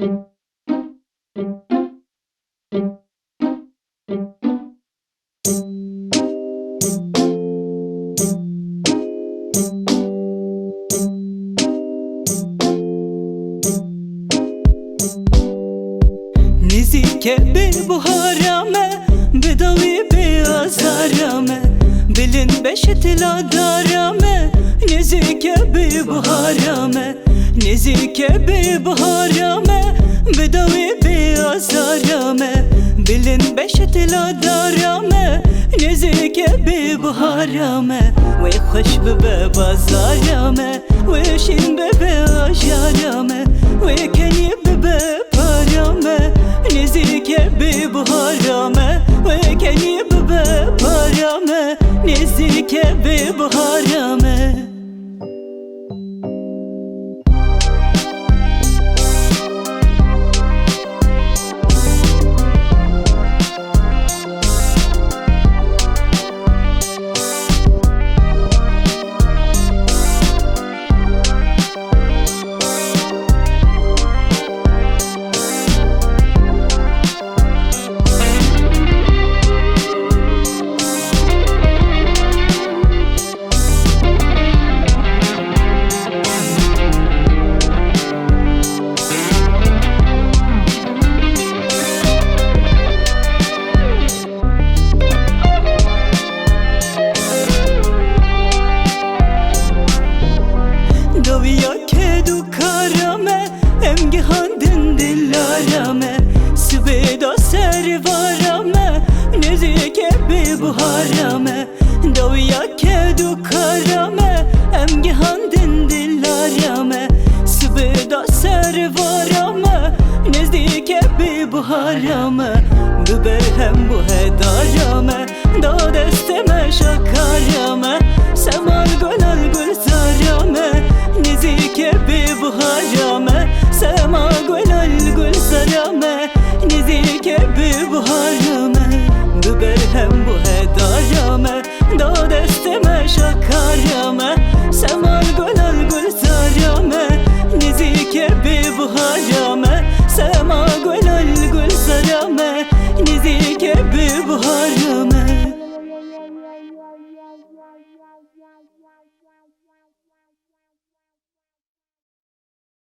نزیک به بهارمه بدوی به آزارمه بلن بشت لادارمه نزیک به بهارمه نزیک به بهارمه بدوی به آزارمه بلن بشت لادارمه نزیک به بهارمه وی خوش به بازارمه وی شین به آشارمه وی کنی به پارمه نزیک به بهارمه وی کنی به پارمه نزیک به بهارمه دویا که دو کارمه امگهاندن دلارمه سبیدا سروارمه نزیک به بهارمه دویا که دو کارمه امگهاندن دلارمه سبیدا سروارمه نزیک به بهارمه ببرهم bu hedarame da desteme şakarame semal gönül gülzarame nizike bir buharame sema gönül gülzarame nizike bir buharame bebelhem bu hedarame da desteme şakarame semal gönül gülzarame nizike bir buharame sema gönül gülzarame nizike bir buharame